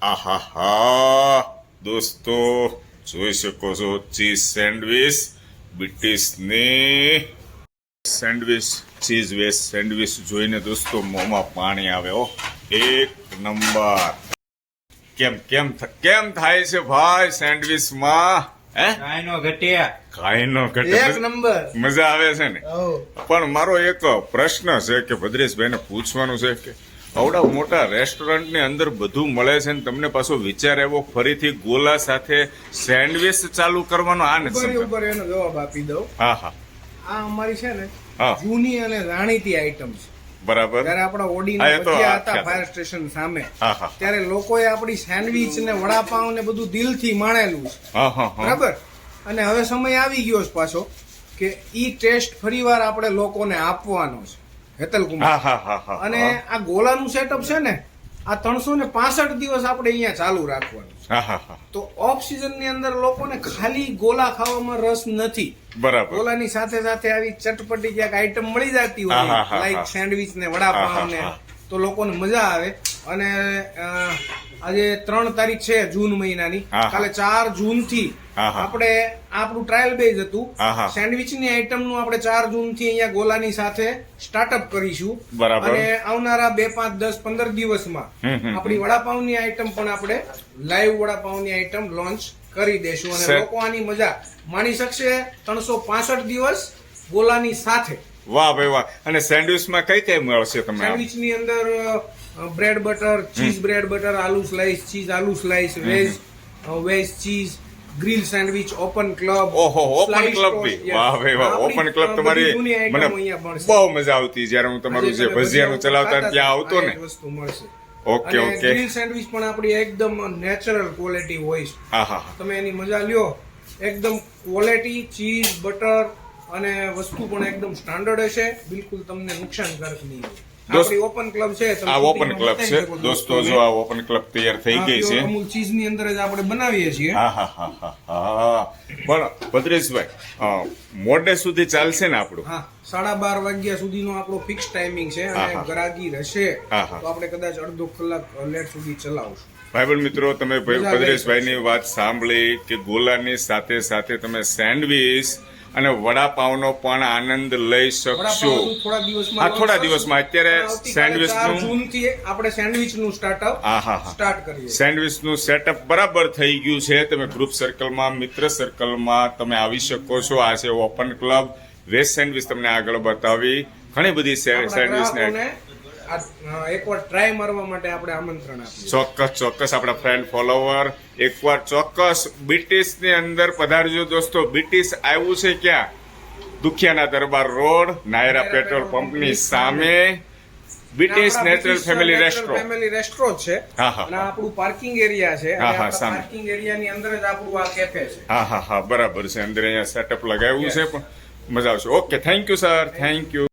આહાહા દોસ્તો જોઈ શકો છો ચીઝ સેન્ડવિચ બ્રિટિશની સેન્ડવિચ ચીઝ વેજ સેન્ડવિચ જોઈને દોસ્તો મોંમાં પાણી આવે હો એક નંબર કેમ કેમ કેમ થાય છે ભાઈ સેન્ડવિચમાં કાંઈનો ઘટ્યા કાંઈનો ઘટે એક નંબર મજા આવે છે ને હઉ. પણ મારો એક પ્રશ્ન છે કે ભદ્રેશભાઈને પૂછવાનું છે કે આવડા મોટા રેસ્ટોરન્ટની અંદર બધું મળે છે ને તમને પાછો વિચાર આવ્યો ફરીથી ગોલા સાથે સેન્ડવિચ ચાલુ કરવાનો આ ઉપર નથી ઉપર એનો જવાબ આપી દઉં. હા હા આ અમારી છે ને હા. જૂની અને જાણીતી આઈટમ છે. બરાબર જયારે આપણા હા, ઓડીના એ તો ભજીયા હતા આખ્યાત. ફાયર સ્ટેશન સામે હા હા ત્યારે લોકોએ આપણી સેન્ડવિચ ને વડાપાઉં ને બધું દિલથી માણેલું છે. હા હા હા બરાબર અને હવે સમય આવી ગયો છે પાછો કે ઈ ટેસ્ટ ફરીવાર આપણે લોકોને આપવાનો છે. હેતલકુમાર હા હા હા હા અને આ ગોલાનું સેટઅપ છે ને આ 365 દિવસ આપણે અહીંયા ચાલુ રાખવાનું છે. હા હા હા તો ઓફ સિઝન ની અંદર લોકોને ખાલી ગોલા ખાવામાં રસ નથી. બરાબર ગોલાની સાથે સાથે આવી ચટપટી ક્યાંક આઈટમ મળી જતી હા, હોય હા, હા, લાઈક હા. સેન્ડવિચ ને વડાપાઉં ને હા, હા, તો લોકોને મજા આવે. અને આજે 3 તારીખ છે જૂન મહિનાની, હા, હા. કાલે 4 જૂન થી હા, હા. આપણે આપણું ટ્રાયલ બેઝ હતું. હા, હા. સેન્ડવિચ ની આઈટમ નું આપણે 4 જૂન થી અહીંયા ગોલાની સાથે સ્ટાર્ટઅપ કરીશું. બરાબર. અને આવનારા 2, 5, 10, 15 દિવસમાં આપણી વડાપાઉં ની આઈટમ પણ આપણે લાઈવ વડાપાઉં ની આઈટમ લોન્ચ કરી દેશું અને સર. લોકો આની મજા માણી શકશે 365 દિવસ ગોલાની સાથે. વાહ ભાઈ વાહ અને સેન્ડવિચમાં કઈ કઈ મળશે તમને સેન્ડવિચ ની અંદર bread butter, cheese bread butter, આલુ સ્લાઈસ, ચીઝ આલુ slice, veg cheese, grill sandwich, open club, ઓહો ઓપન ક્લબ બી વાહ ભાઈ વાહ ઓપન ક્લબ તમારી મને બહુ મજા આવતી જ્યારે હું તમારું જે ભજીયાનું ચલાવતા ને ત્યાં આવતો ને વસ્તુ મળશે. ઓકે અને ઓકે ગ્રીલ સેન્ડવિચ પણ આપણી એકદમ નેચરલ ક્વોલિટી હોય છે. હા હા હા તમે એની મજા લ્યો. એકદમ ક્વોલિટી, ચીઝ, બટર અને વસ્તુ પણ એકદમ સ્ટાન્ડર્ડ હશે. બિલકુલ તમને નુકસાનકારક નહીં હોય. આપણી ઓપન ક્લબ છે. તમે આ ઓપન કુટીમાં ક્લબ બતાવી છે શકો દોસ્તો જો આ ઓપન ક્લબ તૈયાર થઈ આ ગઈ pure છે અમૂલ ચીઝ ની અંદર જ આપણે બનાવીએ છીએ. હા હા હા હા હા પણ ભદ્રેશભાઈ મોડે સુધી ચાલશે ને આપણું હા, 12:30 વાગ્યા સુધીનો આપણો ફિક્સ ટાઈમિંગ છે. હા, અને હા. ગ્રાહકી રહેશે હા, હા. તો આપણે કદાચ અડધો કલાક લેટ સુધી ચલાવશું. ભાઈબંધ મિત્રો તમે મજા લઈ ભદ્રેશભાઈની વાત સાંભળી કે ગોલાની સાથે સાથે તમે સેન્ડવિચ અને વડાપાવનો પણ આનંદ લઈ શકશો વડાપાઉં થોડા દિવસમાં હા, થોડા launch દિવસમાં. કરશું. અત્યારે અને આવતીકાલે સેન્ડવિચનું- 4 જૂનથી આપણે સેન્ડવિચનું સ્ટાર્ટઅપ હા હા હા સ્ટાર્ટ કરીએ. સેન્ડવિચનું સેટઅપ બરાબર થઈ ગયું છે. તમે ગ્રુપ સર્કલમાં મિત્ર સર્કલમાં તમે આવી શકો છો. આ છે ઓપન ક્લબ વેજ સેન્ડવિચ તમને આગળ બતાવી ઘણી બધી આપણા સેન્ડવિચને ગ્રાહકોને એકવાર ટ્રાય મારવા માટે આપણે આમંત્રણ આપીએ. ચોક્કસ ચોક્કસ આપણા ફ્રેન્ડ ફોલોવર એકવાર ચોક્કસ બ્રિટિશની અંદર પધારજો દોસ્તો. બ્રિટિશ આવ્યું છે ક્યાં? દુખિયાના દરબાર રોડ, નાયરા પેટ્રોલ પંપની સામે British natural family restaurant. Family restaurant છે. હા, હા, અને હા. આપણું પાર્કિંગ એરિયા છે. હા, હા, અને સામે. પાર્કિંગ એરિયાની અંદર જ આપણું આ કેફે છે. હા હા હા બરાબર છે. અંદર અહીંયા સેટઅપ લગાવ્યું છે પણ મજા આવશે. Okay thank you sir thank you.